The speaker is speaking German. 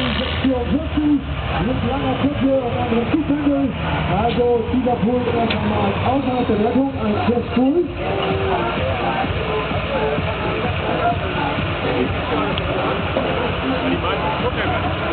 46 mit langer Kette und einem Zughandel. Also dieser Pool erst einmal außerhalb der Rettung, ein Testpool. Die meisten gucken.